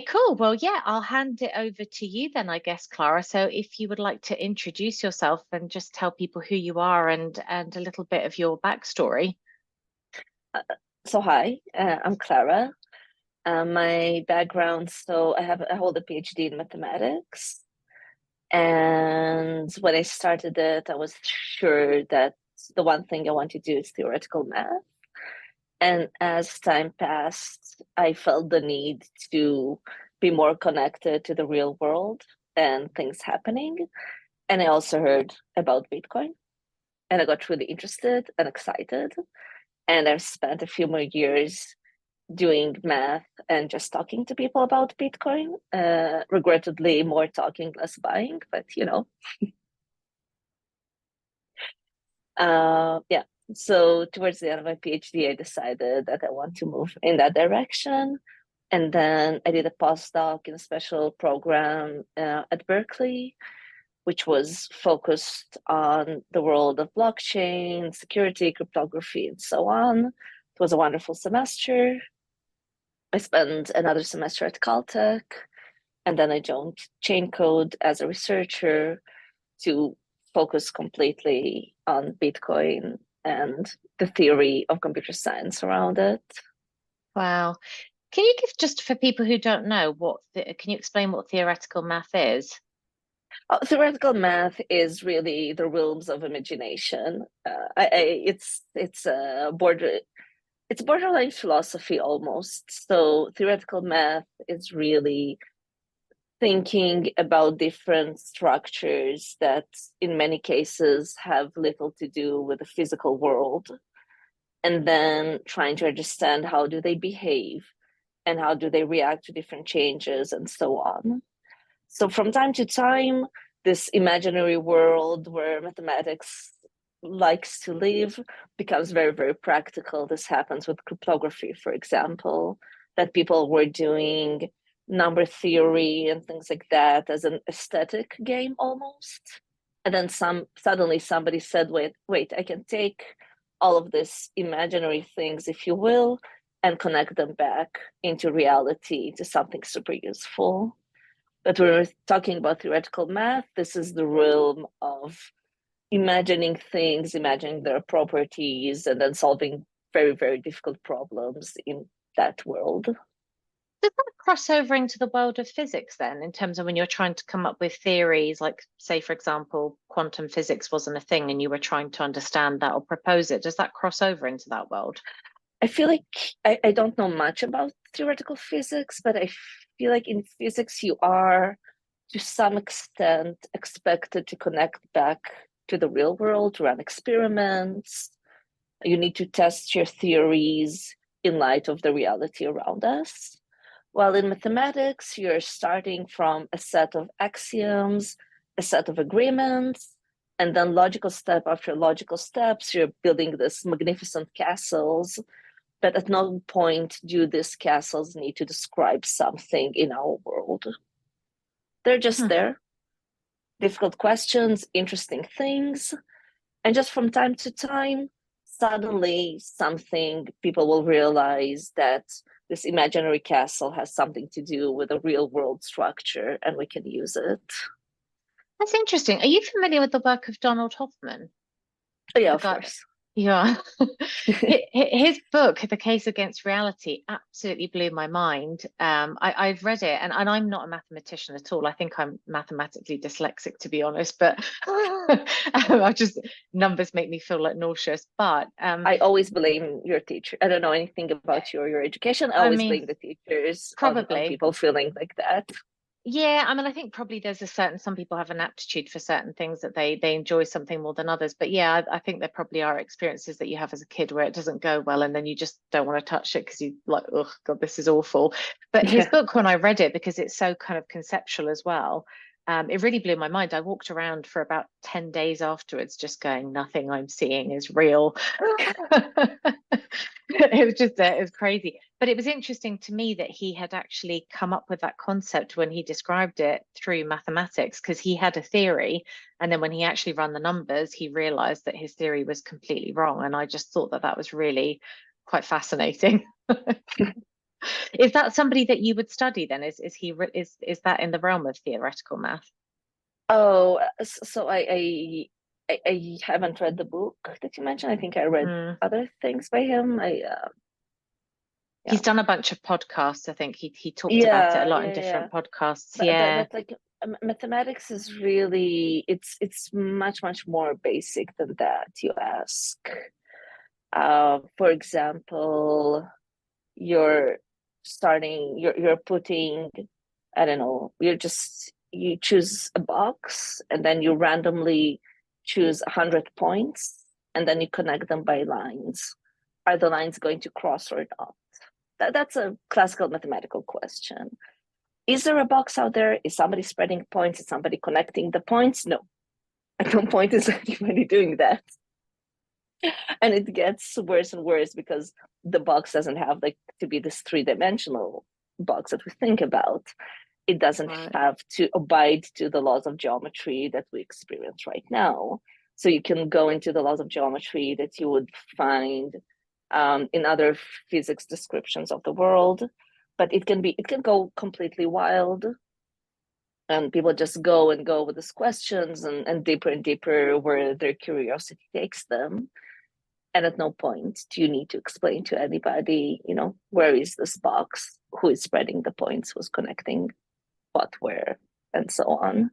cool. Well, yeah, I'll hand it over to you then, I guess, Clara. So if you would like to introduce yourself and just tell people who you are and a little bit of your backstory. Uh, so hi, I'm Clara. My background, I hold a PhD in mathematics, and when I started it, I was sure that the one thing I want to do is theoretical math. And as time passed, I felt the need to be more connected to the real world and things happening. And I also heard about Bitcoin, and I got really interested and excited. And I've spent a few more years doing math and just talking to people about Bitcoin. Regrettably, more talking, less buying, but yeah. So towards the end of my PhD, I decided that I want to move in that direction. And then I did a postdoc in a special program at Berkeley, which was focused on the world of blockchain, security, cryptography, and so on. It was a wonderful semester. I spent another semester at Caltech, and then I joined Chaincode as a researcher to focus completely on Bitcoin and the theory of computer science around it. Wow. Can you give just for people who don't know can you explain what theoretical math is? Theoretical math is really the realms of imagination. It's a it's borderline philosophy almost. So theoretical math is really thinking about different structures that in many cases have little to do with the physical world, and then trying to understand how do they behave and how do they react to different changes and so on. So from time to time, this imaginary world where mathematics likes to live becomes very, very practical. This happens with cryptography, for example, that people were doing number theory and things like that as an aesthetic game almost. And then suddenly somebody said, wait, I can take all of these imaginary things, if you will, and connect them back into reality, to something super useful. But when we're talking about theoretical math, this is the realm of imagining things, imagining their properties, and then solving very, very difficult problems in that world. Does that cross over into the world of physics then, in terms of when you're trying to come up with theories, like, say, for example, quantum physics wasn't a thing and you were trying to understand that or propose it? Does that cross over into that world? I feel like I don't know much about theoretical physics, but I feel like in physics you are to some extent expected to connect back to the real world, to run experiments. You need to test your theories in light of the reality around us. While in mathematics, you're starting from a set of axioms, a set of agreements, and then logical step after logical steps, you're building this magnificent castles. But at no point do these castles need to describe something in our world. They're just Hmm. there. Difficult questions, interesting things. And just from time to time, suddenly something people will realize that this imaginary castle has something to do with a real world structure and we can use it. That's interesting. Are you familiar with the work of Donald Hoffman? Oh, yeah, The of guy, course. yeah. His book, The Case Against Reality, absolutely blew my mind. I've read it, and I'm not a mathematician at all. I think I'm mathematically dyslexic, to be honest, but I just numbers make me feel like nauseous. But I always blame your teacher. I don't know anything about your education. I I always mean, blame the teachers on probably. people feeling like that. Yeah, I mean, I think probably there's a certain some people have an aptitude for certain things that they enjoy something more than others. But yeah, I think there probably are experiences that you have as a kid where it doesn't go well, and then you just don't want to touch it because you like, oh God, this is awful. But his Yeah. book, when I read it, because it's so kind of conceptual as well, it really blew my mind. I walked around for about 10 days afterwards, just going, nothing I'm seeing is real. It was just it was crazy, but it was interesting to me that he had actually come up with that concept when he described it through mathematics, because he had a theory, and then when he actually ran the numbers he realized that his theory was completely wrong, and I just thought that that was really quite fascinating. Is that somebody that you would study then? Is that in the realm of theoretical math? Oh, so I haven't read the book that you mentioned. I think I read Mm. other things by him. He's Yeah. done a bunch of podcasts. I think he talked about it a Yeah, lot in yeah, yeah. different podcasts. But Yeah. like mathematics is really it's much more basic than that. You ask, for example, you're you're putting, I don't know, you choose a box and then you randomly choose 100 points and then you connect them by lines. Are the lines going to cross or not? That's a classical mathematical question. Is there a box out there? Is somebody spreading points? Is somebody connecting the points? No. At no point is anybody doing that. And it gets worse and worse because the box doesn't have like to be this three-dimensional box that we think about. It doesn't Right. have to abide to the laws of geometry that we experience right now. So you can go into the laws of geometry that you would find in other physics descriptions of the world, but it can go completely wild, and people just go and go with these questions and deeper where their curiosity takes them. And at no point do you need to explain to anybody, where is this box, who is spreading the points, who's connecting what, where, and so on.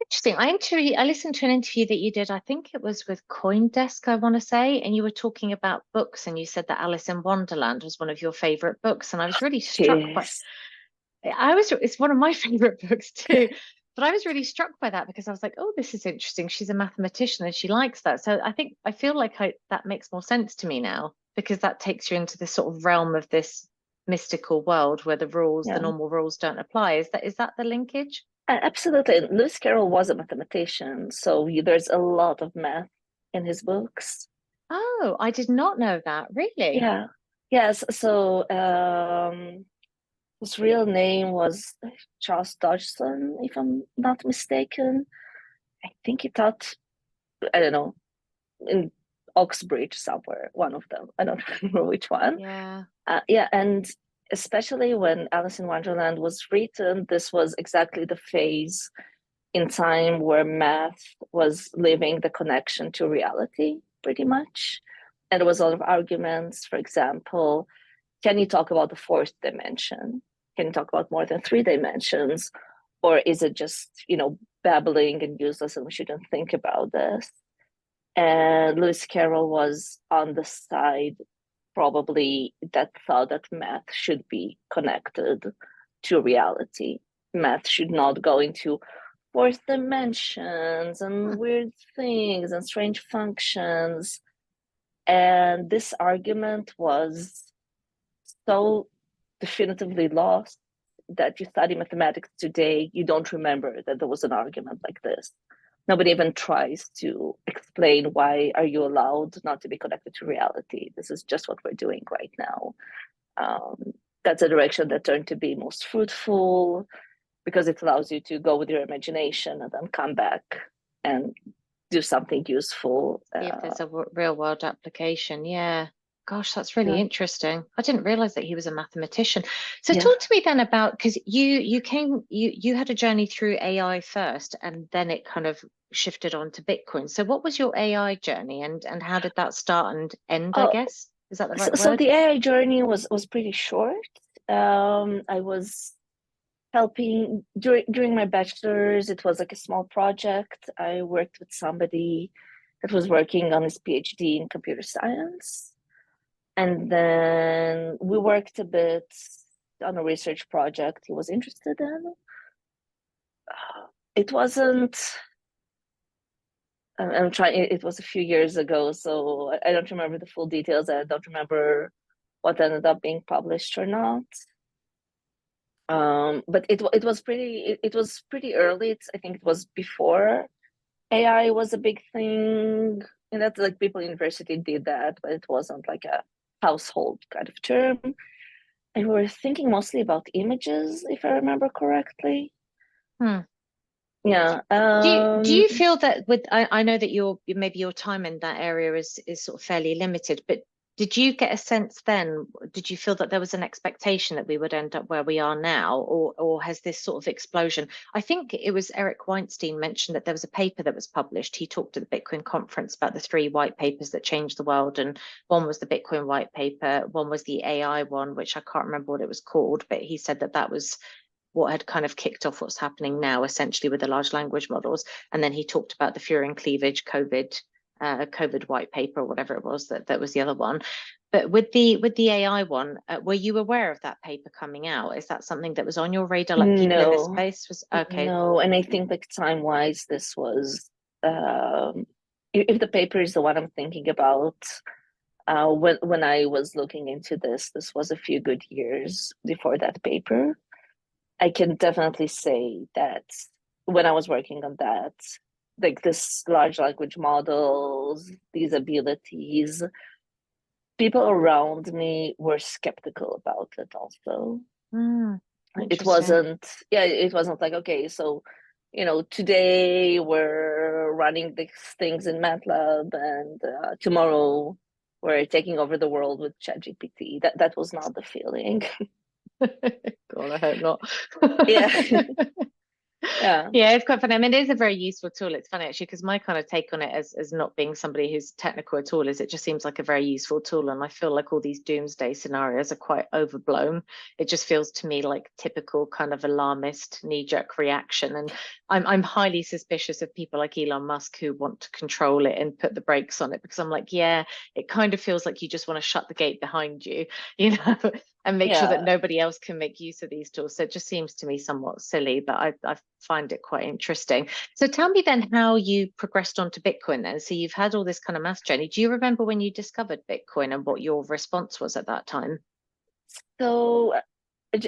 Interesting. I listened to an interview that you did. I think it was with CoinDesk, I want to say, and you were talking about books, and you said that Alice in Wonderland was one of your favorite books, and I was really struck by. Yes. It's one of my favorite books too. But I was really struck by that because I was like, oh, this is interesting. She's a mathematician and she likes that. So I feel like that makes more sense to me now because that takes you into this sort of realm of this mystical world where the Yeah. normal rules don't apply. Is that the linkage? Absolutely. Lewis Carroll was a mathematician, so there's a lot of math in his books. Oh, I did not know that. Really? Yeah. Yes. So his real name was Charles Dodgson, if I'm not mistaken. I think he taught, I don't know, in Oxbridge somewhere, one of them. I don't remember which one. Yeah. Yeah, and especially when Alice in Wonderland was written, this was exactly the phase in time where math was leaving the connection to reality, pretty much. And there was a lot of arguments. For example, can you talk about the fourth dimension? Can you talk about more than three dimensions? Or is it just, babbling and useless and we shouldn't think about this? And Lewis Carroll was on the side probably that thought that math should be connected to reality. Math should not go into fourth dimensions Huh. and weird things and strange functions. And this argument was so definitively lost that you study mathematics today, you don't remember that there was an argument like this. Nobody even tries to explain why are you allowed not to be connected to reality. This is just what we're doing right now. That's a direction that turned to be most fruitful because it allows you to go with your imagination and then come back and do something useful. See if there's a real world application. Yeah. Gosh, that's really Yeah. interesting. I didn't realize that he was a mathematician. So Yeah. talk to me then about because you had a journey through AI first and then it kind of shifted on to Bitcoin. So what was your AI journey and how did that start and end, I Oh, guess? Is that the right so word? the AI journey was pretty short. I was helping during my bachelor's. It was like a small project. I worked with somebody that was working on his PhD in computer science, and then we worked a bit on a research project he was interested in. It wasn't. I'm trying. It was a few years ago, so I don't remember the full details. I don't remember what ended up being published or not. But it was pretty early. I think it was before AI was a big thing, and that's like people in university did that, but it wasn't like a household kind of term. And we were thinking mostly about images, if I remember correctly. Hmm. Yeah. Do you feel that with I know that maybe your time in that area is sort of fairly limited, but Did you get a sense then, did you feel that there was an expectation that we would end up where we are now, or has this sort of explosion? I think it was Eric Weinstein mentioned that there was a paper that was published. He talked at the Bitcoin conference about the 3 white papers that changed the world, and one was the Bitcoin white paper, one was the AI one, which I can't remember what it was called, but he said that that was what had kind of kicked off what's happening now, essentially with the large language models. And then he talked about the Fury and Cleavage COVID white paper, or whatever it was, that was the other one. But with the AI one, were you aware of that paper coming out? Is that something that was on your radar? Like people in this space was okay. No, and I think like time wise, this was if the paper is the one I'm thinking about, when I was looking into this was a few good years before that paper. I can definitely say that when I was working on that, like this large language models, these abilities, people around me were skeptical about it also. It wasn't like, okay, so, today we're running these things in MATLAB and tomorrow we're taking over the world with ChatGPT. That was not the feeling. God, I hope not. Yeah. Yeah, it's quite funny. I mean, it is a very useful tool. It's funny actually, because my kind of take on it as not being somebody who's technical at all is it just seems like a very useful tool. And I feel like all these doomsday scenarios are quite overblown. It just feels to me like typical kind of alarmist knee-jerk reaction. And I'm highly suspicious of people like Elon Musk who want to control it and put the brakes on it, because I'm like, yeah, it kind of feels like you just want to shut the gate behind you, and make sure that nobody else can make use of these tools. So it just seems to me somewhat silly, but I find it quite interesting. So tell me then how you progressed onto Bitcoin then. So you've had all this kind of math journey. Do you remember when you discovered Bitcoin and what your response was at that time? So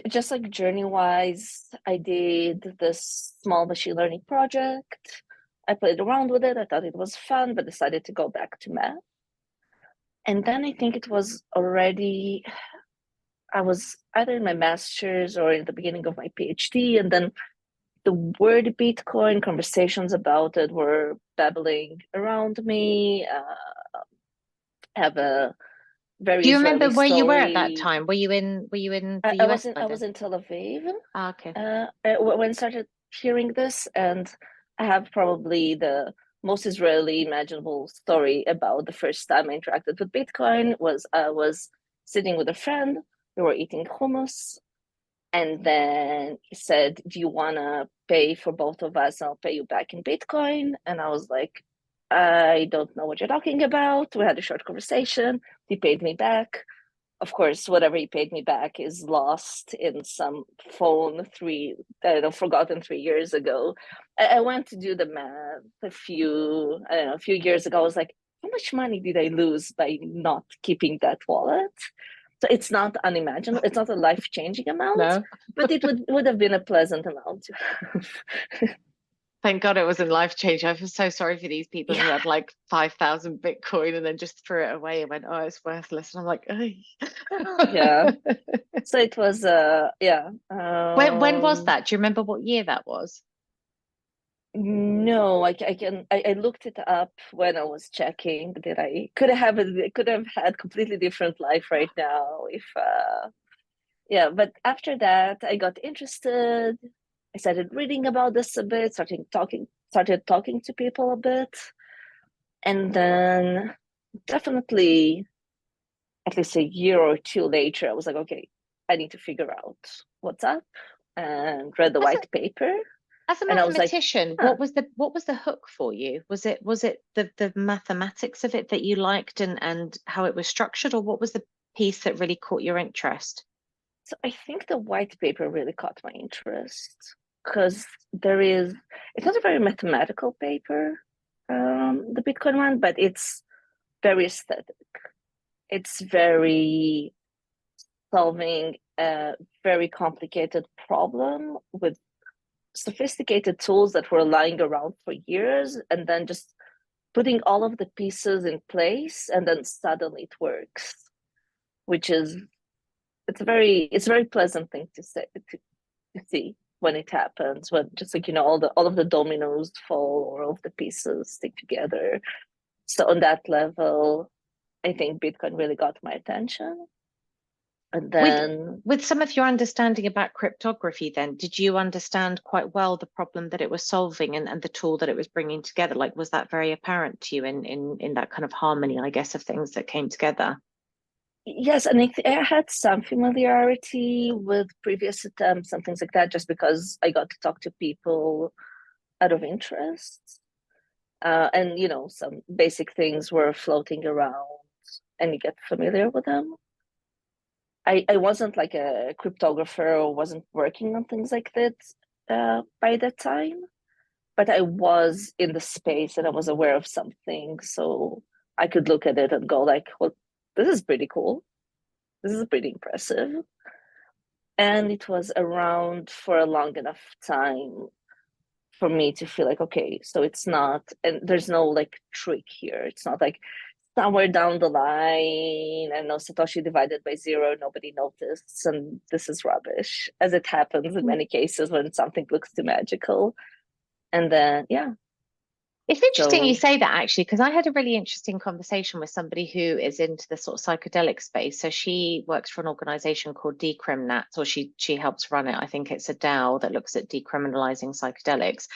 just like journey-wise, I did this small machine learning project. I played around with it. I thought it was fun, but decided to go back to math. And then I think it was already, I was either in my master's or in the beginning of my PhD, and then the word Bitcoin, conversations about it were babbling around me. I have a very Do you remember Israeli where story. you were at that time? Were you in the US? I was in Tel Aviv. Okay. When I started hearing this, and I have probably the most Israeli imaginable story about the first time I interacted with Bitcoin. Was I was sitting with a friend, we were eating hummus, and then he said, "Do you wanna pay for both of us? I'll pay you back in Bitcoin." And I was like, "I don't know what you're talking about." We had a short conversation. He paid me back. Of course, whatever he paid me back is lost in some phone forgotten 3 years ago. I went to do the math a few years ago. I was like, how much money did I lose by not keeping that wallet? So it's not unimaginable. It's not a life-changing amount, No. but it would have been a pleasant amount to have. Thank God it wasn't life changing. I feel so sorry for these people who had like 5,000 Bitcoin and then just threw it away and went, oh, it's worthless. And I'm like, oh. Yeah. So it was, When was that? Do you remember what year that was? No, I looked it up when I was checking that I could have had completely different life right now if but after that I got interested. I started reading about this a bit, started talking to people a bit, and then definitely at least a year or two later I was like, okay, I need to figure out what's up, and read the white paper. As a And I was like, mathematician, huh. what was the hook for you? Was it the mathematics of it that you liked and how it was structured, or what was the piece that really caught your interest? So I think the white paper really caught my interest because it's not a very mathematical paper, the Bitcoin one, but it's very aesthetic. It's very solving a very complicated problem with sophisticated tools that were lying around for years, and then just putting all of the pieces in place, and then suddenly it works, which is it's a very pleasant thing to see when it happens, when just like all of the dominoes fall or all of the pieces stick together. So on that level, I think Bitcoin really got my attention. And With then, with some of your understanding about cryptography, then, did you understand quite well the problem that it was solving and the tool that it was bringing together? Like, was that very apparent to you in that kind of harmony, I guess, of things that came together? yes, and I had some familiarity with previous attempts and things like that, just because I got to talk to people out of interest. And, some basic things were floating around and you get familiar with them. I wasn't like a cryptographer or wasn't working on things like that by that time, but I was in the space and I was aware of something. So I could look at it and go like, well, this is pretty cool. This is pretty impressive. And it was around for a long enough time for me to feel like, okay, so it's not, and there's no like trick here. It's not like somewhere down the line, I know Satoshi divided by zero, nobody noticed, and this is rubbish, as it happens in many cases when something looks too magical. And then, yeah. It's interesting you So, say that, actually, because I had a really interesting conversation with somebody who is into the sort of psychedelic space. So she works for an organization called Decrimnat, or she helps run it. I think it's a DAO that looks at decriminalizing psychedelics.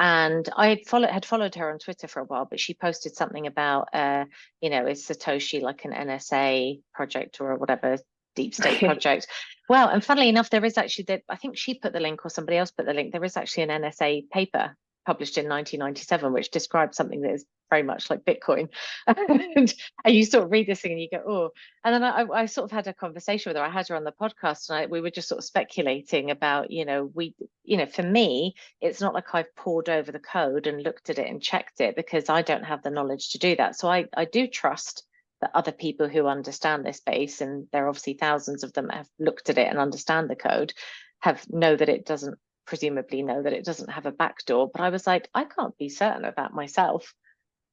And I had followed her on Twitter for a while, but she posted something about, is Satoshi like an NSA project or whatever deep state project? Well, and funnily enough, there is actually I think she put the link or somebody else put the link. There is actually an NSA paper published in 1997, which describes something that is very much like Bitcoin. and you sort of read this thing and you go, oh. And then I sort of had a conversation with her. I had her on the podcast and we were just sort of speculating about, for me, it's not like I've pored over the code and looked at it and checked it because I don't have the knowledge to do that. So I do trust that other people who understand this space, and there are obviously thousands of them that have looked at it and understand the code, presumably know that it doesn't have a backdoor. But I was like, I can't be certain of that myself,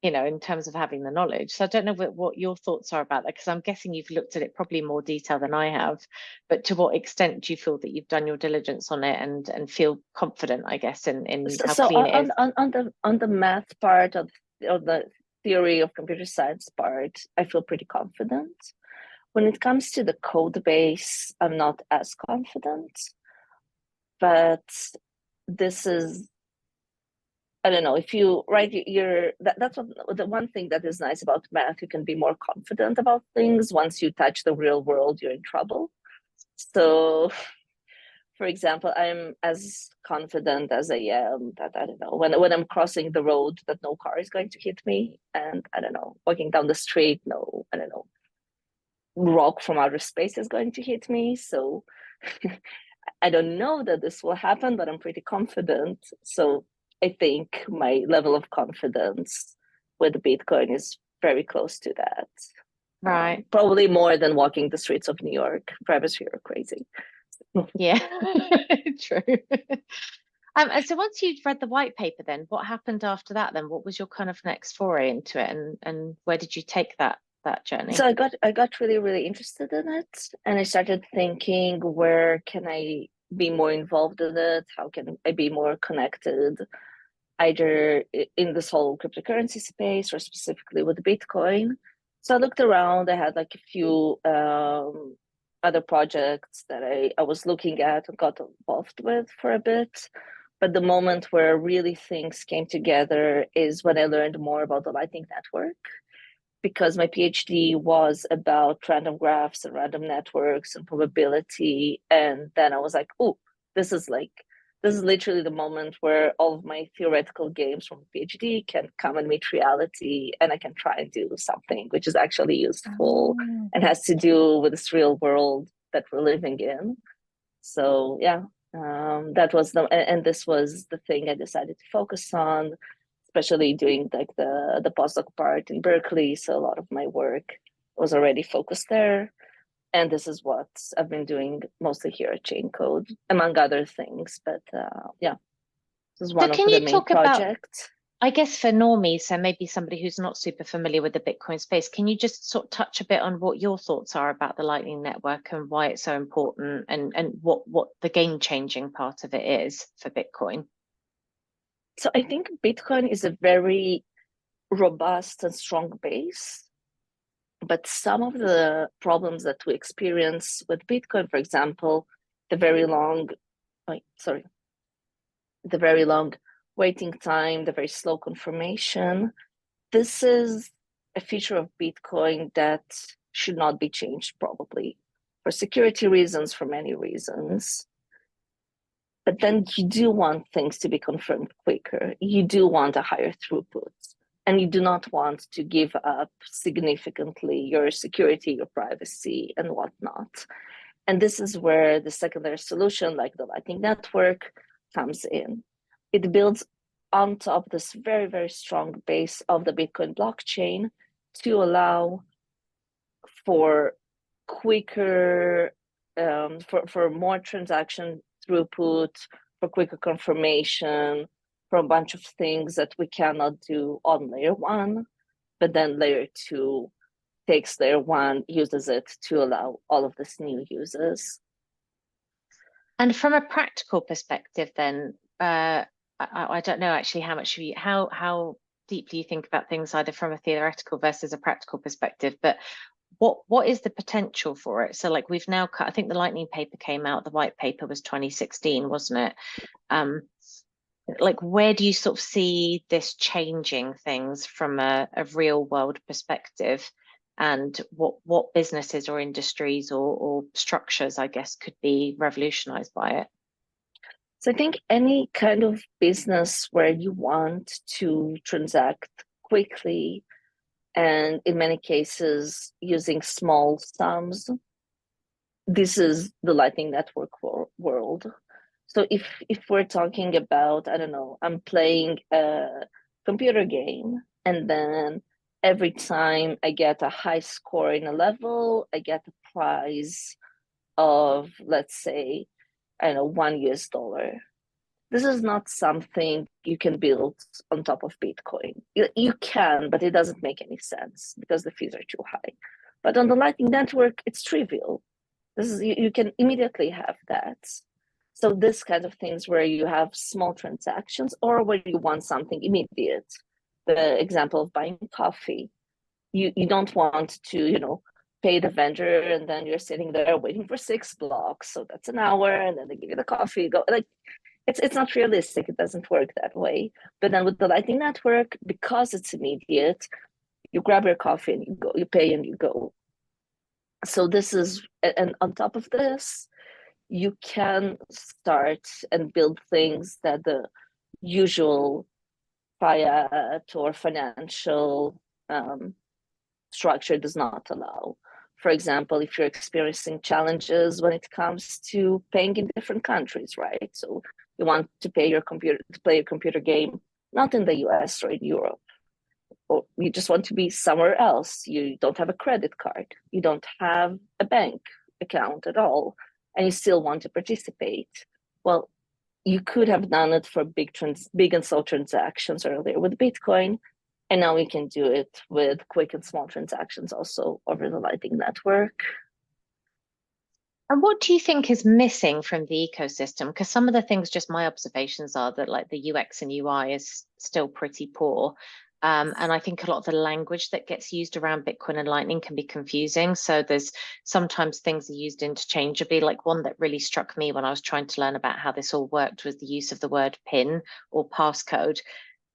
in terms of having the knowledge. So I don't know what your thoughts are about that, because I'm guessing you've looked at it probably in more detail than I have. But to what extent do you feel that you've done your diligence on it and feel confident, I guess, in how so clean it is? on the math part of the theory of computer science part, I feel pretty confident. When it comes to the code base, I'm not as confident. But this is, I don't know, if you write that's what the one thing that is nice about math. You can be more confident about things. Once you touch the real world, you're in trouble. So, for example, I'm as confident as I am that, I don't know, when I'm crossing the road, that no car is going to hit me, and I don't know, walking down the street, no, I don't know, rock from outer space is going to hit me. So I don't know that this will happen, but I'm pretty confident. So I think my level of confidence with Bitcoin is very close to that. Right. Probably more than walking the streets of New York. Drivers here are crazy. Yeah, true. And so once you'd read the white paper, then what happened after that? Then what was your kind of next foray into it, and where did you take that journey? So I got really, really interested in it, and I started thinking, where can I be more involved in it? How can I be more connected, either in this whole cryptocurrency space or specifically with Bitcoin? So I looked around. I had like a few other projects that I was looking at and got involved with for a bit. But the moment where really things came together is when I learned more about the Lightning Network, because my PhD was about random graphs and random networks and probability. And then I was like, oh, this is literally the moment where all of my theoretical games from PhD can come and meet reality, and I can try and do something which is actually useful and has to do with this real world that we're living in. So yeah, that was and this was the thing I decided to focus on, especially doing like the postdoc part in Berkeley. So a lot of my work was already focused there. And this is what I've been doing mostly here at Chaincode, among other things. But yeah, this is So one of can the you main talk about, projects. I guess, for normies, so maybe somebody who's not super familiar with the Bitcoin space, can you just sort of touch a bit on what your thoughts are about the Lightning Network and why it's so important, and what the game-changing part of it is for Bitcoin? So I think Bitcoin is a very robust and strong base, But some of the problems that we experience with Bitcoin, for example, the very long, the very long waiting time, the very slow confirmation, this is a feature of Bitcoin that should not be changed, probably for security reasons, for many reasons. But then you do want things to be confirmed quicker. You do want a higher throughput. And you do not want to give up significantly your security, your privacy, and whatnot. And this is where the secondary solution, like the Lightning Network, comes in. It builds on top this very, very strong base of the Bitcoin blockchain to allow for quicker, for more transaction throughput, for quicker confirmation, for a bunch of things that we cannot do on layer one, but then layer two takes layer one, uses it to allow all of these new uses. And from a practical perspective, then, I don't know actually how deeply you think about things either from a theoretical versus a practical perspective, but what is the potential for it? So like we've now cut, I think the Lightning paper came out, the white paper was 2016, wasn't it? Like where do you sort of see this changing things from a real world perspective, and what businesses or industries or structures, I guess, could be revolutionized by it? So I think any kind of business where you want to transact quickly and in many cases using small sums, this is the Lightning Network world. So if we're talking about, I don't know, I'm playing a computer game, and then every time I get a high score in a level, I get a prize of, let's say, I don't know, $1. This is not something you can build on top of Bitcoin. You can, but it doesn't make any sense because the fees are too high. But on the Lightning Network, it's trivial. This is you can immediately have that. So this kind of things where you have small transactions or where you want something immediate. The example of buying coffee. You don't want to, pay the vendor and then you're sitting there waiting for 6 blocks. So that's an hour, and then they give you the coffee. It's not realistic. It doesn't work that way. But then with the Lightning Network, because it's immediate, you grab your coffee and you go, you pay and you go. So this is, and on top of this, you can start and build things that the usual fiat or financial structure does not allow. For example, if you're experiencing challenges when it comes to paying in different countries, right? So you want to play your computer game, not in the US or in Europe, or you just want to be somewhere else. You don't have a credit card, you don't have a bank account at all, and you still want to participate. Well, you could have done it for big and slow transactions earlier with Bitcoin, and now we can do it with quick and small transactions also over the Lightning Network. And what do you think is missing from the ecosystem? Because some of the things, just my observations are that like the UX and UI is still pretty poor. And I think a lot of the language that gets used around Bitcoin and Lightning can be confusing. So there's sometimes things are used interchangeably. Like one that really struck me when I was trying to learn about how this all worked was the use of the word PIN or passcode.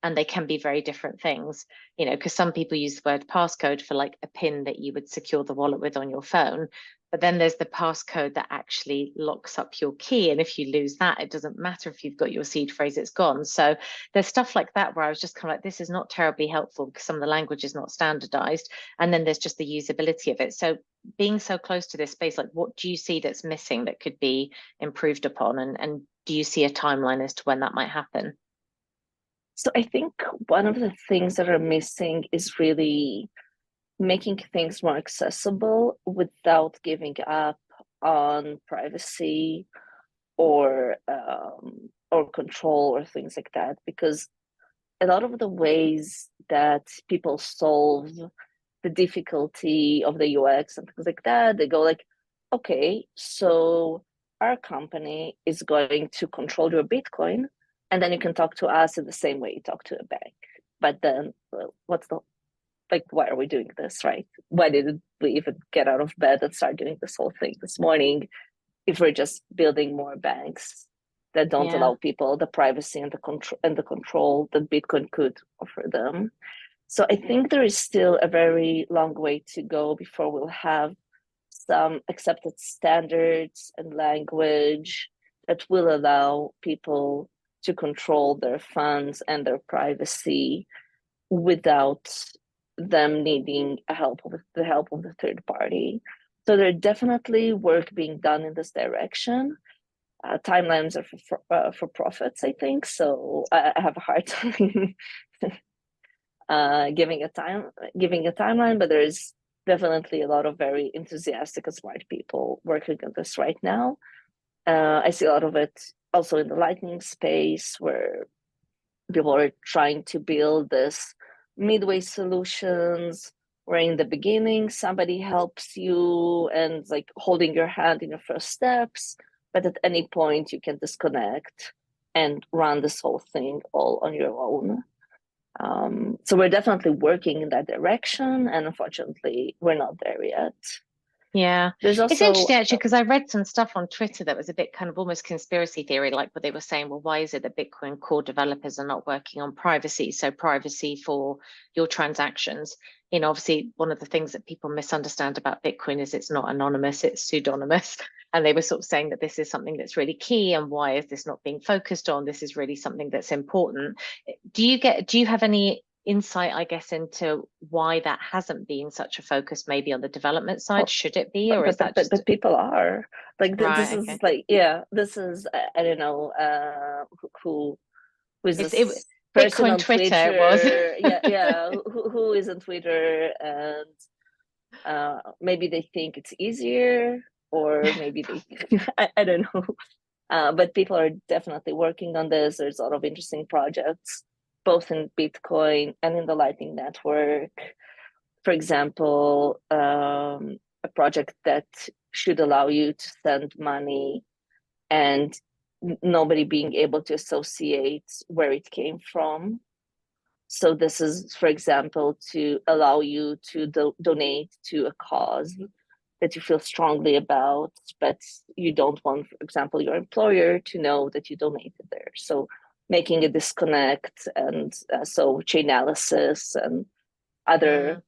And they can be very different things, because some people use the word passcode for like a PIN that you would secure the wallet with on your phone. But then there's the passcode that actually locks up your key. And if you lose that, it doesn't matter if you've got your seed phrase, it's gone. So there's stuff like that where I was just kind of like, this is not terribly helpful because some of the language is not standardized. And then there's just the usability of it. So being so close to this space, like what do you see that's missing that could be improved upon? And do you see a timeline as to when that might happen? So I think one of the things that are missing is really making things more accessible without giving up on privacy or control or things like that. Because a lot of the ways that people solve the difficulty of the UX and things like that, they go like, okay, so our company is going to control your Bitcoin, and then you can talk to us in the same way you talk to a bank. But then what's the like, why are we doing this, right? Why did we even get out of bed and start doing this whole thing this morning if we're just building more banks that don't allow people the privacy and the control that Bitcoin could offer them? So I think there is still a very long way to go before we'll have some accepted standards and language that will allow people to control their funds and their privacy without them needing the help of the third party. So there's definitely work being done in this direction. Timelines are for profits, I think. So I have a hard time giving a timeline, but there's definitely a lot of very enthusiastic and smart people working on this right now. I see a lot of it also in the Lightning space, where people are trying to build this midway solutions, where in the beginning somebody helps you and like holding your hand in your first steps, but at any point you can disconnect and run this whole thing all on your own. So we're definitely working in that direction, and unfortunately we're not there yet. Yeah, There's also, it's interesting actually, because I read some stuff on Twitter that was a bit kind of almost conspiracy theory, like what they were saying, well, why is it that Bitcoin core developers are not working on privacy? So privacy for your transactions. You know, obviously one of the things that people misunderstand about Bitcoin is it's not anonymous, it's pseudonymous. And they were sort of saying that this is something that's really key, and why is this not being focused on? This is really something that's important. Do you have any insight, I guess, into why that hasn't been such a focus, maybe on the development side? Should it be, or is that just... But people are like, Right, this is like, this is I don't know who is this person Bitcoin on Twitter it was. who is on Twitter, and maybe they think it's easier, or maybe they I don't know, but people are definitely working on this. There's a lot of interesting projects both in Bitcoin and in the Lightning Network. For example, a project that should allow you to send money and nobody being able to associate where it came from. So this is, for example, to allow you to donate to a cause that you feel strongly about, but you don't want, for example, your employer to know that you donated there. So making a disconnect, and so Chainalysis and other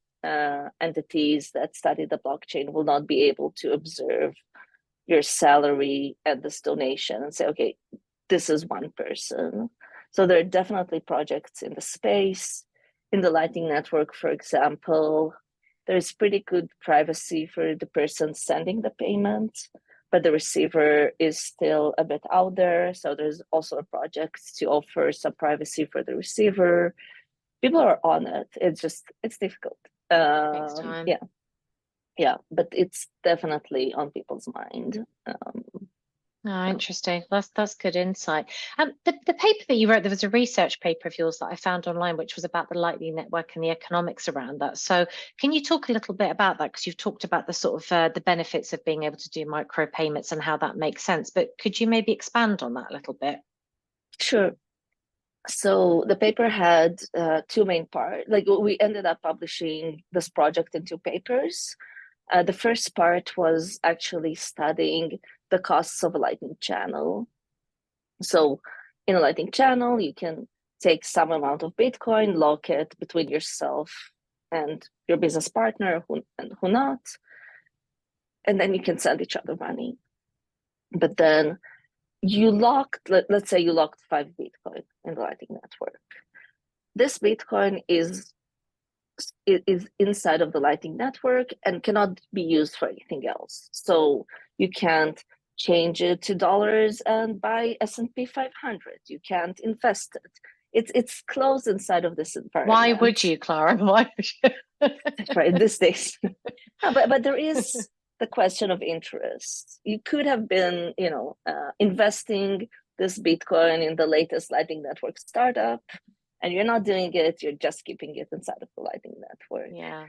entities that study the blockchain will not be able to observe your salary and this donation and say, okay, this is one person. So there are definitely projects in the space. In the Lightning Network, for example, there's pretty good privacy for the person sending the payment, but the receiver is still a bit out there. So there's also a project to offer some privacy for the receiver. People are on it. It's difficult. Takes time. Yeah, but it's definitely on people's mind. Oh, interesting. That's good insight. The paper that you wrote, there was a research paper of yours that I found online, which was about the Lightning Network and the economics around that. So can you talk a little bit about that? Because you've talked about the sort of the benefits of being able to do micropayments and how that makes sense. But could you maybe expand on that a little bit? Sure. So the paper had two main parts. Like, we ended up publishing this project in two papers. The first part was actually studying the costs of a Lightning channel. So in a Lightning channel, you can take some amount of Bitcoin, lock it between yourself and your business partner, who not, and then you can send each other money. But then you locked, let's say you locked 5 Bitcoin in the Lightning Network. This Bitcoin is inside of the Lightning Network and cannot be used for anything else. So you can't change it to dollars and buy S&P 500. You can't invest it. It's closed inside of this environment. Why would you, Clara? Why would you? That's right, these days. But there is the question of interest. You could have been, investing this Bitcoin in the latest Lightning Network startup, and you're not doing it, you're just keeping it inside of the Lightning Network. Yeah.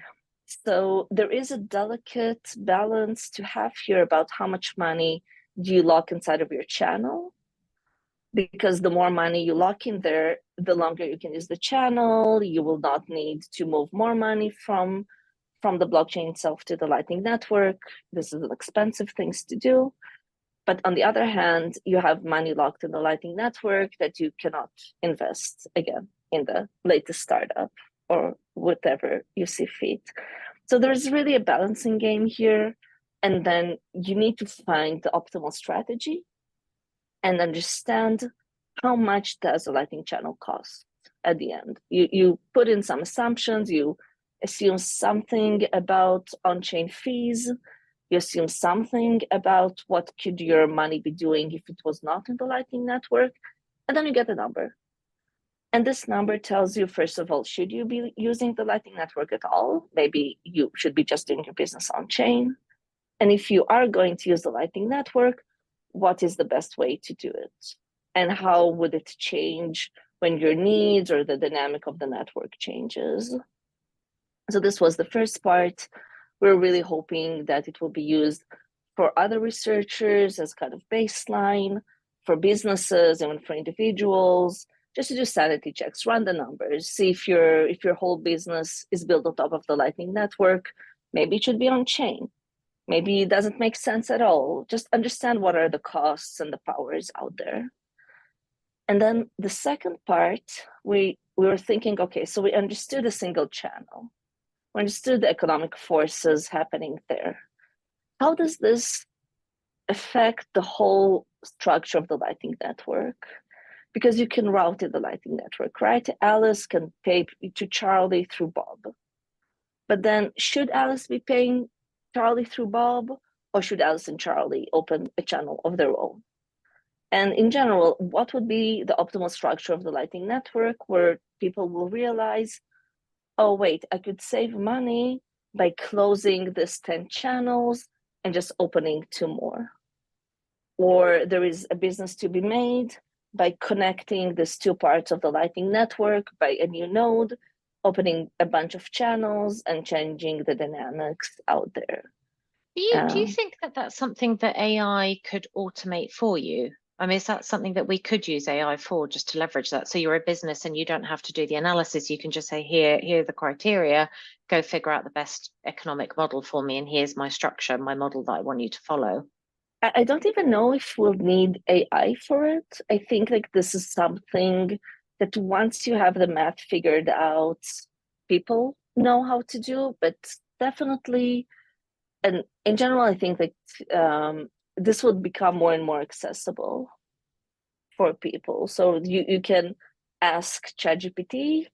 So there is a delicate balance to have here about how much money do you lock inside of your channel because the more money you lock in there, the longer you can use the channel. You will not need to move more money from the blockchain itself to the Lightning Network. This is an expensive thing to do. But on the other hand, you have money locked in the Lightning Network that you cannot invest again in the latest startup or whatever you see fit. So there's really a balancing game here. And then you need to find the optimal strategy and understand how much does a Lightning channel cost at the end. You put in some assumptions, you assume something about on-chain fees, you assume something about what could your money be doing if it was not in the Lightning Network, and then you get a number. And this number tells you, first of all, should you be using the Lightning Network at all? Maybe you should be just doing your business on chain. And if you are going to use the Lightning Network, what is the best way to do it? And how would it change when your needs or the dynamic of the network changes? So this was the first part. We're really hoping that it will be used for other researchers as kind of baseline, for businesses, even for individuals, just to do sanity checks, run the numbers, see if your whole business is built on top of the Lightning Network. Maybe it should be on chain. Maybe it doesn't make sense at all. Just understand what are the costs and the powers out there. And then the second part, we were thinking, okay, so we understood a single channel. We understood the economic forces happening there. How does this affect the whole structure of the Lightning Network? Because you can route in the Lightning Network, right? Alice can pay to Charlie through Bob. But then should Alice be paying Charlie through Bob, or should Alice and Charlie open a channel of their own? And in general, what would be the optimal structure of the Lightning Network where people will realize, oh, wait, I could save money by closing this 10 channels and just opening 2 more. Or there is a business to be made by connecting these 2 parts of the Lightning Network by a new node, opening a bunch of channels and changing the dynamics out there. Do you think that that's something that AI could automate for you? I mean, is that something that we could use AI for, just to leverage that? So you're a business and you don't have to do the analysis. You can just say, here are the criteria, go figure out the best economic model for me. And here's my structure, my model that I want you to follow. I don't even know if we'll need AI for it. I think like this is something that once you have the math figured out, people know how to do, but definitely, and in general, I think like this would become more and more accessible for people. So you can ask ChatGPT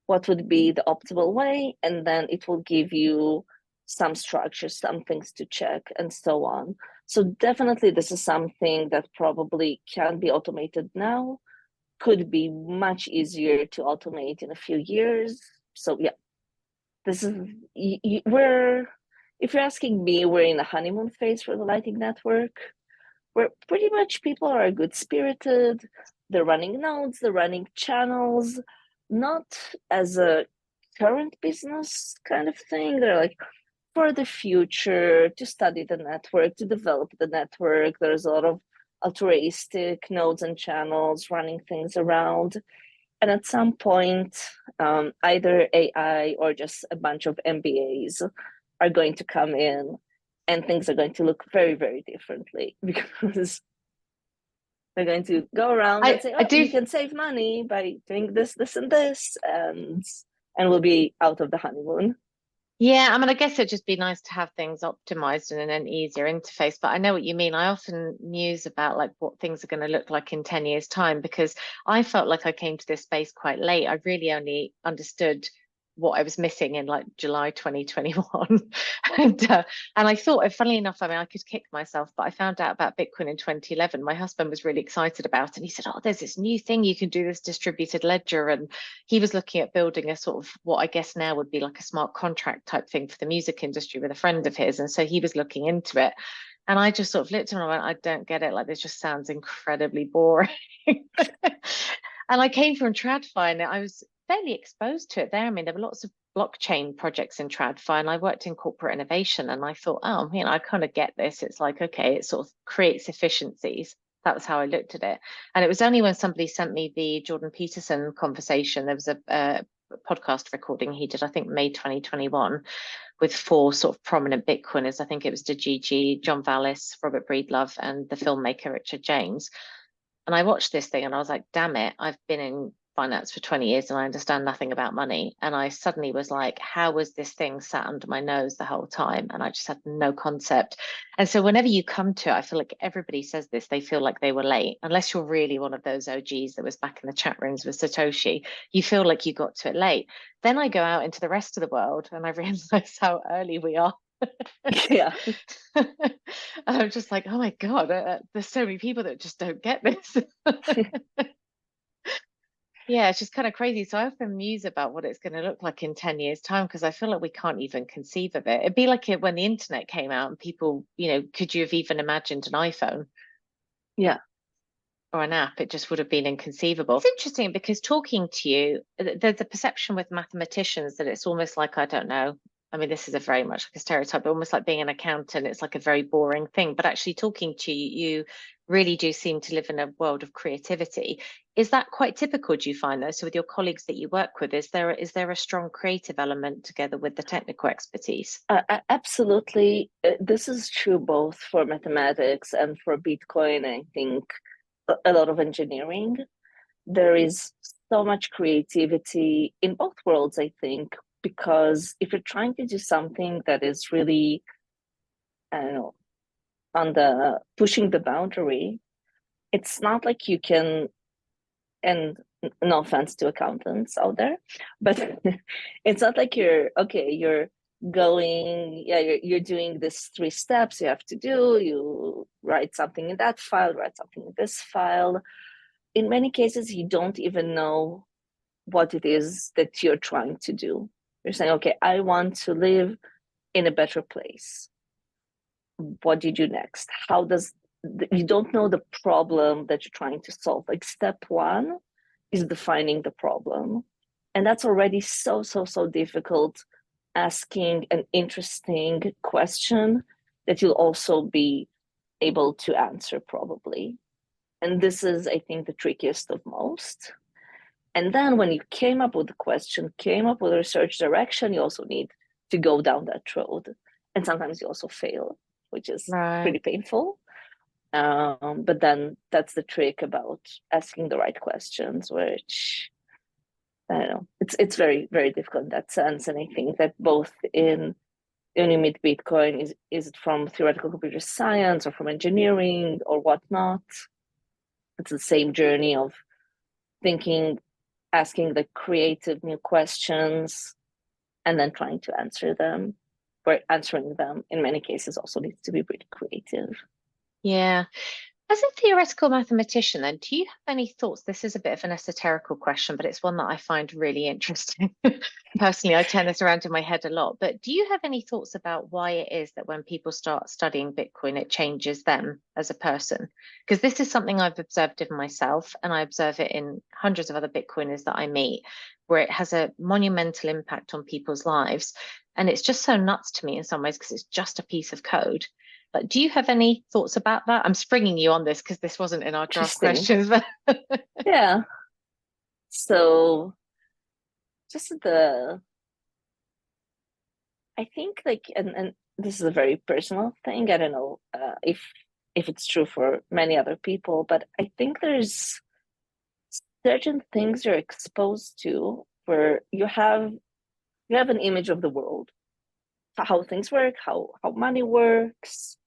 what would be the optimal way, and then it will give you some structure, some things to check, and so on. So definitely this is something that probably can be automated now, could be much easier to automate in a few years. So yeah, this is, if you're asking me, we're in the honeymoon phase for the Lightning Network, where pretty much people are good spirited, they're running nodes, they're running channels, not as a current business kind of thing. They're like, for the future, to study the network, to develop the network. There's a lot of altruistic nodes and channels running things around. And at some point, either AI or just a bunch of MBAs are going to come in, and things are going to look very, very differently, because they're going to go around and say, oh, you can save money by doing this, this, and this, and we'll be out of the honeymoon. Yeah, I mean, I guess it'd just be nice to have things optimized and an easier interface, but I know what you mean. I often muse about like what things are going to look like in 10 years' time, because I felt like I came to this space quite late. I really only understood what I was missing in like July 2021. and I thought, funnily enough, I mean, I could kick myself, but I found out about Bitcoin in 2011. My husband was really excited about it. And he said, oh, there's this new thing you can do, this distributed ledger. And he was looking at building a sort of what I guess now would be like a smart contract type thing for the music industry with a friend of his. And so he was looking into it. And I just sort of looked at him and I went, I don't get it. Like, this just sounds incredibly boring. And I came from TradFi and I was fairly exposed to it there. I mean, there were lots of blockchain projects in TradFi, and I worked in corporate innovation, and I thought, oh, I kind of get this. It's like, okay, it sort of creates efficiencies. That was how I looked at it. And it was only when somebody sent me the Jordan Peterson conversation, there was a podcast recording he did, I think May 2021, with 4 sort of prominent Bitcoiners. I think it was DeGigi, John Vallis, Robert Breedlove, and the filmmaker Richard James. And I watched this thing and I was like, damn it, I've been in finance for 20 years and I understand nothing about money. And I suddenly was like, how was this thing sat under my nose the whole time? And I just had no concept. And so whenever you come to it, I feel like everybody says this, they feel like they were late, unless you're really one of those OGs that was back in the chat rooms with Satoshi, you feel like you got to it late. Then I go out into the rest of the world and I realize how early we are. Yeah. I'm just like, oh my God, there's so many people that just don't get this. Yeah, it's just kind of crazy. So I often muse about what it's going to look like in 10 years' time, because I feel like we can't even conceive of it. It'd be like it when the internet came out and people, could you have even imagined an iPhone? Yeah. Or an app? It just would have been inconceivable. It's interesting because talking to you, there's a perception with mathematicians that it's almost like, I don't know, I mean, this is a very much like a stereotype, but almost like being an accountant. It's like a very boring thing. But actually talking to you, you really do seem to live in a world of creativity. Is that quite typical, do you find, though? So with your colleagues that you work with, is there a strong creative element together with the technical expertise? Absolutely. This is true both for mathematics and for Bitcoin. I think a lot of engineering. There is so much creativity in both worlds, I think, because if you're trying to do something that is really, I don't know, on the pushing the boundary, it's not like you can, and no offense to accountants out there, but it's not like you're going, you're doing this 3 steps you have to do. You write something in that file, write something in this file. In many cases, you don't even know what it is that you're trying to do. You're saying, okay, I want to live in a better place. What do you do next? You don't know the problem that you're trying to solve. Like step 1 is defining the problem. And that's already so difficult, asking an interesting question that you'll also be able to answer probably. And this is, I think, the trickiest of most. And then when you came up with the question, came up with a research direction, you also need to go down that road. And sometimes you also fail, which is pretty painful. But then that's the trick about asking the right questions, which, I don't know, it's very, very difficult in that sense. And I think that both when you meet Bitcoin, is it from theoretical computer science or from engineering or whatnot? It's the same journey of thinking, asking the creative new questions, and then trying to answer them. But answering them in many cases also needs to be pretty creative. Yeah. As a theoretical mathematician, then, do you have any thoughts? This is a bit of an esoterical question, but it's one that I find really interesting. Personally, I turn this around in my head a lot. But do you have any thoughts about why it is that when people start studying Bitcoin, it changes them as a person? Because this is something I've observed in myself, and I observe it in hundreds of other Bitcoiners that I meet, where it has a monumental impact on people's lives. And it's just so nuts to me in some ways because it's just a piece of code. But do you have any thoughts about that? I'm springing you on this because this wasn't in our draft questions. But yeah. So just I think and this is a very personal thing. I don't know if it's true for many other people, but I think there's certain things you're exposed to where you have an image of the world, how things work, how money works,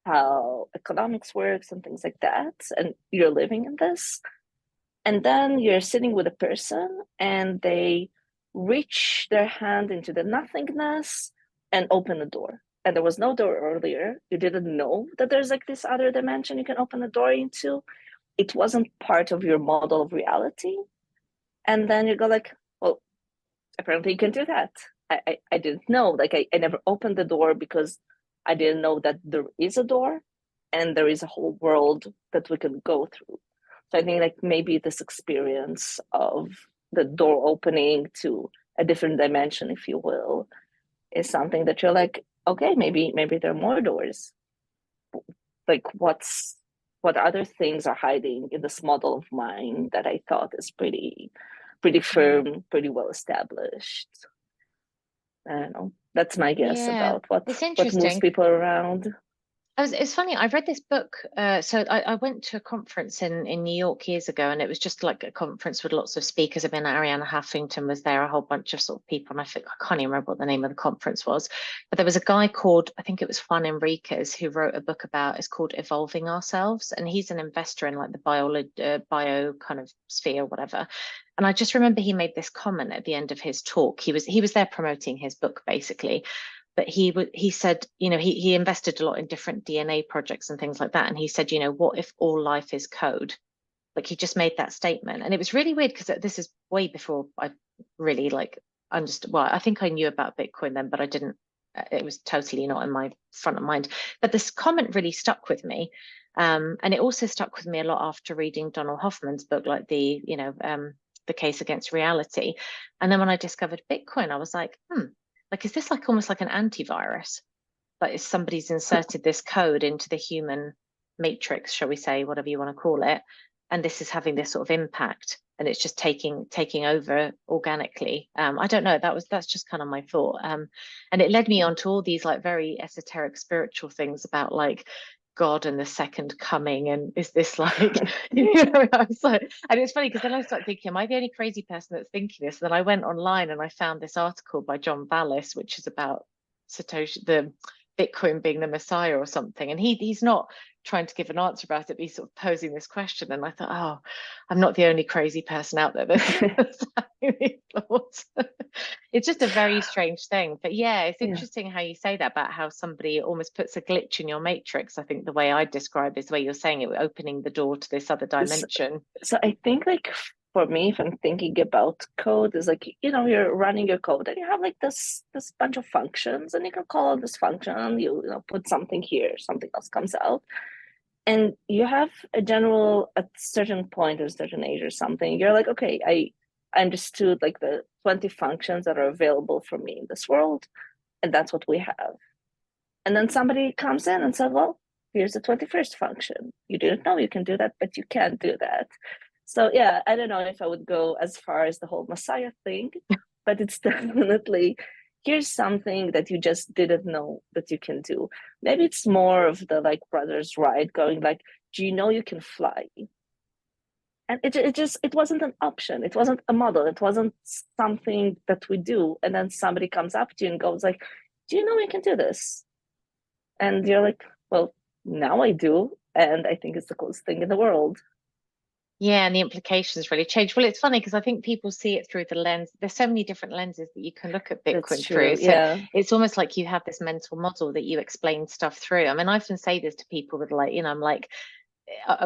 how economics works and things like that, and you're living in this. And then you're sitting with a person and they reach their hand into the nothingness and open a door. And there was no door earlier. You didn't know that there's like this other dimension you can open a door into. It wasn't part of your model of reality. And then you go like, well, apparently you can do that. I didn't know. Like I never opened the door because I didn't know that there is a door and there is a whole world that we can go through. So I think like maybe this experience of the door opening to a different dimension, if you will, is something that you're like, okay, maybe there are more doors. Like what's what other things are hiding in this model of mine that I thought is pretty firm, pretty well established. I don't know. That's my guess about It's what moves interesting. people around. It's funny, I read this book. So I went to a conference in New York years ago, and it was just like a conference with lots of speakers. I mean, Arianna Huffington was there, a whole bunch of sort of people, and I can't even remember what the name of the conference was. But there was a guy called, I think it was Juan Enriquez, who wrote a book about, it's called Evolving Ourselves, and he's an investor in like the bio kind of sphere, whatever. And I just remember he made this comment at the end of his talk. He was there promoting his book, basically. But he said, he invested a lot in different DNA projects and things like that. And he said, what if all life is code? Like, he just made that statement. And it was really weird because this is way before I really like understood. Well, I think I knew about Bitcoin then, but I didn't, it was totally not in my front of mind. But this comment really stuck with me. And it also stuck with me a lot after reading Donald Hoffman's book, like the Case Against Reality. And then when I discovered Bitcoin, I was like, like, is this like almost like an antivirus? Like, if somebody's inserted this code into the human matrix, shall we say, whatever you want to call it, and this is having this sort of impact, and it's just taking over organically. I don't know. That's just kind of my thought. And it led me on to all these like very esoteric spiritual things about like God and the second coming, and is this like, I was like, and it's funny because then I started thinking, am I the only crazy person that's thinking this? And then I went online and I found this article by John Vallis, which is about Satoshi, the Bitcoin being the Messiah or something, and he's not trying to give an answer about it, but he's sort of posing this question. And I thought, oh, I'm not the only crazy person out there that's having these thoughts. It's just a very strange thing. But yeah, it's interesting how you say that about how somebody almost puts a glitch in your matrix. I think the way I describe is the way you're saying it, opening the door to this other dimension. So I think like for me, if I'm thinking about code, is like, you're running your code and you have like this bunch of functions, and you can call this function, you put something here, something else comes out. And you have at a certain point or a certain age or something, you're like, okay, I understood like the 20 functions that are available for me in this world, and that's what we have. And then somebody comes in and says, well, here's the 21st function. You didn't know you can do that, but you can do that. So yeah, I don't know if I would go as far as the whole Messiah thing, but it's definitely, here's something that you just didn't know that you can do. Maybe it's more of the like Brothers Right, going like, do you know you can fly? And it wasn't an option. It wasn't a model. It wasn't something that we do. And then somebody comes up to you and goes like, do you know you can do this? And you're like, well, now I do. And I think it's the coolest thing in the world. Yeah, and the implications really change. Well, it's funny because I think people see it through the lens. There's so many different lenses that you can look at Bitcoin through. So yeah. It's almost like you have this mental model that you explain stuff through. I mean, I often say this to people that are like, I'm like,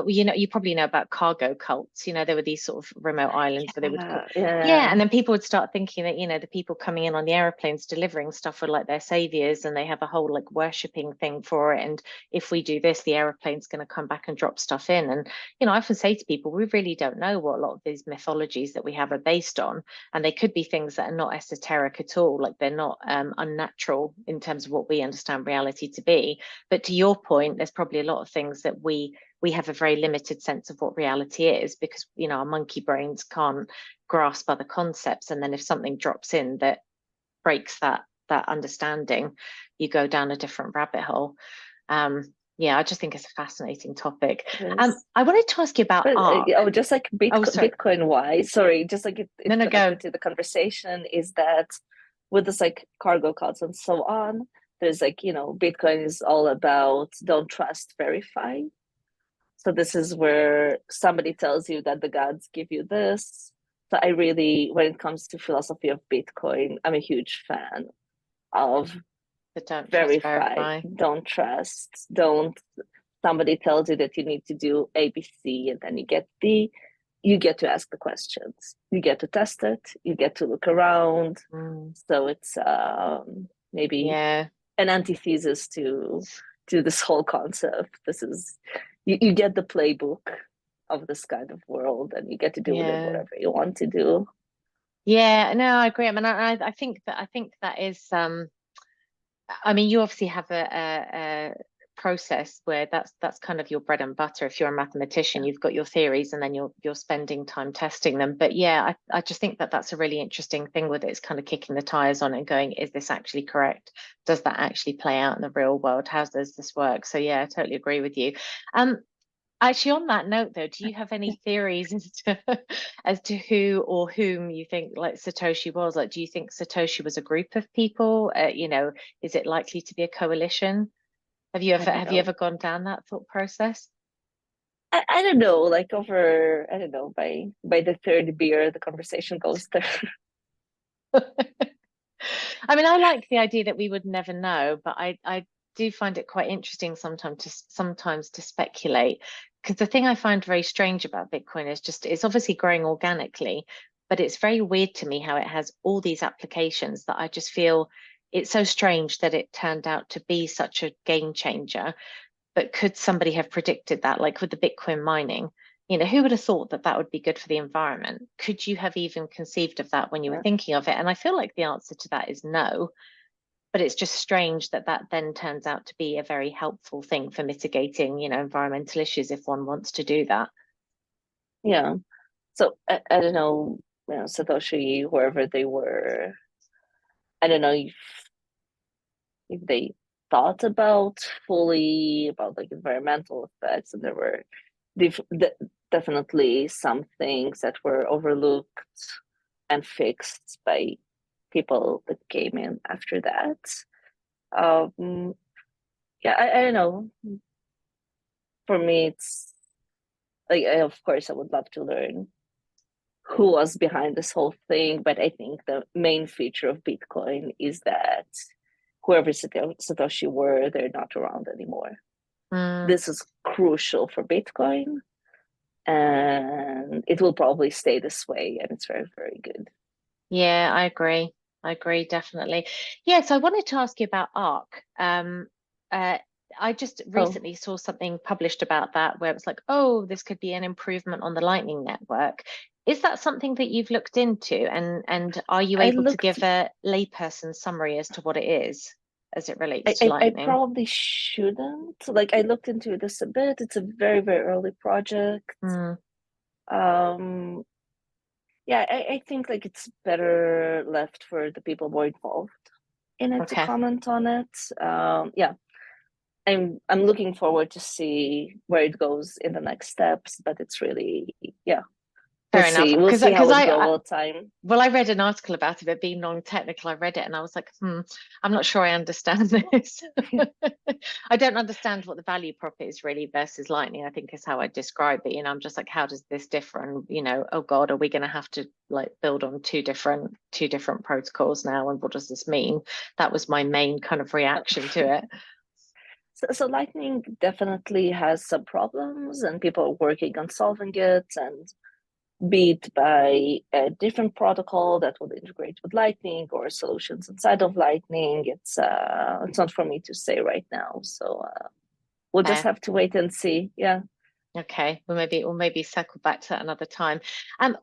you probably know about cargo cults. There were these sort of remote islands where they would and then people would start thinking that the people coming in on the airplanes delivering stuff were like their saviors, and they have a whole like worshipping thing for it, and if we do this, the airplane's going to come back and drop stuff in. And I often say to people, we really don't know what a lot of these mythologies that we have are based on, and they could be things that are not esoteric at all, like they're not unnatural in terms of what we understand reality to be. But to your point, there's probably a lot of things that we have a very limited sense of what reality is, because our monkey brains can't grasp other concepts, and then if something drops in that breaks that understanding, you go down a different rabbit hole. I just think it's a fascinating topic. I wanted to ask you about art. Just like Bitcoin wise, sorry, just like it go into the conversation, is that with this like cargo cults and so on, there's like, Bitcoin is all about don't trust, verify. So this is where somebody tells you that the gods give you this. So I really, when it comes to philosophy of Bitcoin, I'm a huge fan of don't verify, don't trust, don't, somebody tells you that you need to do ABC, and then you get to ask the questions. You get to test it, you get to look around. So it's maybe an antithesis to this whole concept. This is, you get the playbook of this kind of world, and you get to do with it whatever you want to do. Yeah, no, I agree. I mean, I think that is. I mean, you obviously have a process where that's kind of your bread and butter. If you're a mathematician, you've got your theories and then you're spending time testing them. But yeah, I just think that's a really interesting thing with it. It's kind of kicking the tires on it and going, is this actually correct? Does that actually play out in the real world? How does this work? So yeah, I totally agree with you. Actually, on that note, though, do you have any theories as to who or whom you think like Satoshi was? Like, do you think Satoshi was a group of people? Is it likely to be a coalition? Have you ever gone down that thought process? I don't know, like over, I don't know, by the third beer, the conversation goes there. I mean, I like the idea that we would never know, but I do find it quite interesting sometimes to speculate. Because the thing I find very strange about Bitcoin is just it's obviously growing organically, but it's very weird to me how it has all these applications that I just feel it's so strange that it turned out to be such a game changer. But could somebody have predicted that, like with the Bitcoin mining? Who would have thought that that would be good for the environment? Could you have even conceived of that when you were thinking of it? And I feel like the answer to that is no. But it's just strange that that then turns out to be a very helpful thing for mitigating, environmental issues if one wants to do that. Yeah. So I don't know, Satoshi, whoever they were, I don't know if they thought about fully about like environmental effects, and there were definitely some things that were overlooked and fixed by people that came in after that. Yeah, I don't know. For me, it's like, of course, I would love to learn who was behind this whole thing, but I think the main feature of Bitcoin is that whoever Satoshi were, they're not around anymore. This is crucial for Bitcoin, and it will probably stay this way, and it's very, very good. Yeah, I agree. I agree, definitely. Yes, I wanted to ask you about ARC. I just recently saw something published about that where it's like, oh, this could be an improvement on the Lightning Network. Is that something that you've looked into? And are you able to give a layperson summary as to what it is as it relates to I Lightning? probably shouldn't. Like, I looked into this a bit. It's a very, very early project. Yeah, I think like it's better left for the people more involved in it to comment on it. Yeah, I'm looking forward to see where it goes in the next steps, but it's really, yeah, Fair enough. We'll see how it goes over time. Well, I read an article about it, but being non-technical, I read it and I was like, I'm not sure I understand this. I don't understand what the value prop is really versus Lightning, I think is how I describe it. I'm just like, how does this differ? And, oh God, are we going to have to like build on two different protocols now? And what does this mean? That was my main kind of reaction to it. So Lightning definitely has some problems and people are working on solving it, and be it by a different protocol that will integrate with Lightning or solutions inside of Lightning. It's not for me to say right now. So we'll just have to wait and see. Yeah. Okay, we'll maybe circle back to that another time.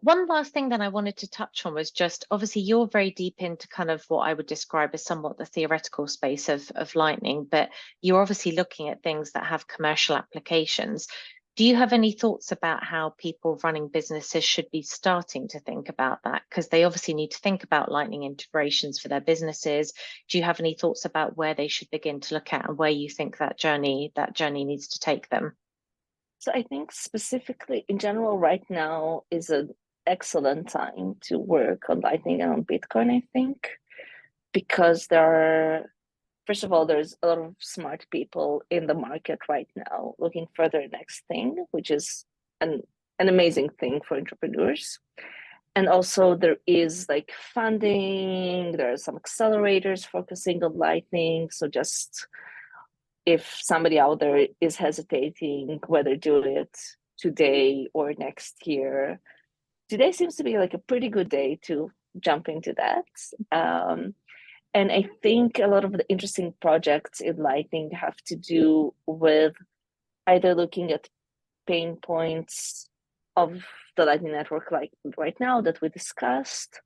One last thing that I wanted to touch on was just obviously you're very deep into kind of what I would describe as somewhat the theoretical space of Lightning, but you're obviously looking at things that have commercial applications. Do you have any thoughts about how people running businesses should be starting to think about that? Because they obviously need to think about Lightning integrations for their businesses. Do you have any thoughts about where they should begin to look at and where you think that journey needs to take them? So I think specifically in general, right now is an excellent time to work on Lightning and on Bitcoin, I think, because first of all, there's a lot of smart people in the market right now looking for their next thing, which is an amazing thing for entrepreneurs. And also there is like funding, there are some accelerators focusing on Lightning. So just if somebody out there is hesitating whether to do it today or next year, today seems to be like a pretty good day to jump into that. And I think a lot of the interesting projects in Lightning have to do with either looking at pain points of the Lightning Network, like right now that we discussed,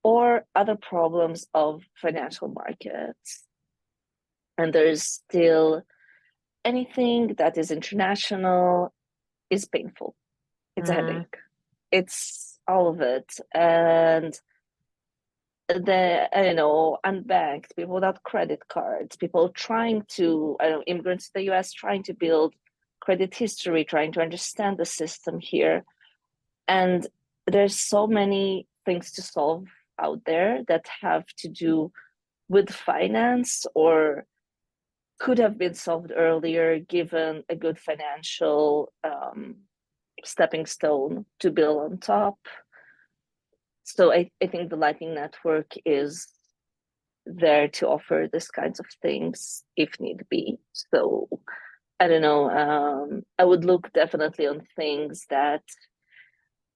or other problems of financial markets. And there's still anything that is international is painful. It's a headache. It's all of it. And I don't know, unbanked, people without credit cards, people trying to, I don't know, immigrants to the US trying to build credit history, trying to understand the system here. And there's so many things to solve out there that have to do with finance or could have been solved earlier given a good financial stepping stone to build on top. So I think the Lightning Network is there to offer this kinds of things if need be. So I don't know, I would look definitely on things that,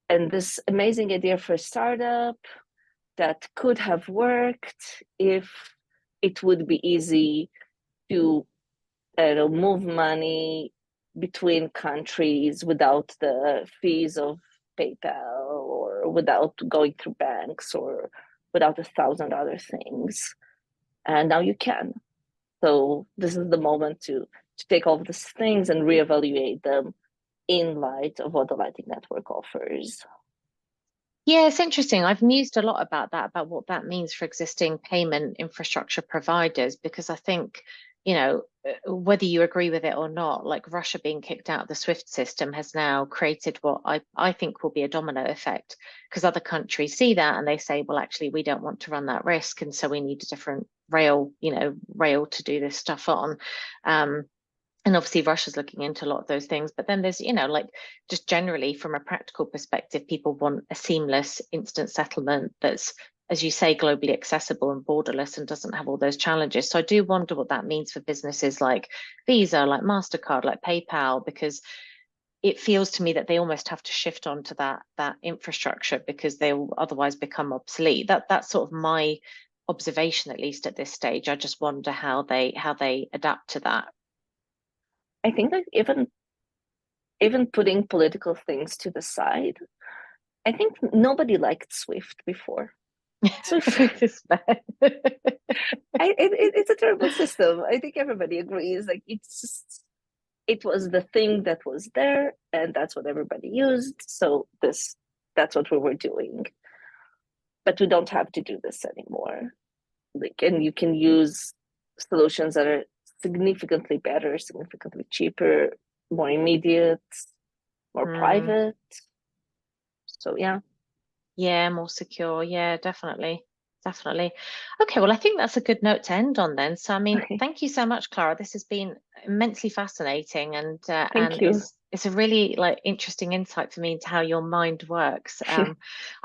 and this amazing idea for a startup that could have worked if it would be easy to, I don't know, move money between countries without the fees of PayPal or without going through banks or without 1,000 other things. And now you can. So this is the moment to take all of these things and reevaluate them in light of what the Lightning Network offers. Yeah, it's interesting. I've mused a lot about that, about what that means for existing payment infrastructure providers, because I think, whether you agree with it or not, like Russia being kicked out of the SWIFT system has now created what I think will be a domino effect, because other countries see that and they say, well, actually, we don't want to run that risk. And so we need a different rail to do this stuff on. And obviously Russia's looking into a lot of those things, but then there's, like just generally from a practical perspective, people want a seamless instant settlement that's, as you say, globally accessible and borderless and doesn't have all those challenges. So I do wonder what that means for businesses like Visa, like MasterCard, like PayPal, because it feels to me that they almost have to shift onto that infrastructure because they will otherwise become obsolete. That's sort of my observation, at least at this stage. I just wonder how they adapt to that. I think that even putting political things to the side, I think nobody liked SWIFT before. SWIFT it's a terrible system. I think everybody agrees. Like it was the thing that was there, and that's what everybody used. So that's what we were doing. But we don't have to do this anymore. And you can use solutions that are significantly better, significantly cheaper, more immediate, more private. So yeah, more secure. Yeah, definitely. Okay, well, I think that's a good note to end on then. So, I mean, Thank you so much, Clara. This has been immensely fascinating, and Thank you. It's a really interesting insight for me into how your mind works. I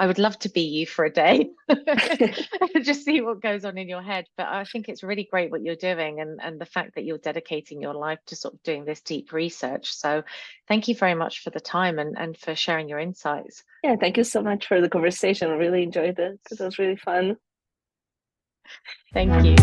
would love to be you for a day, just see what goes on in your head. But I think it's really great what you're doing, and the fact that you're dedicating your life to sort of doing this deep research. So, thank you very much for the time and for sharing your insights. Yeah, thank you so much for the conversation. I really enjoyed it because it was really fun. Thank you.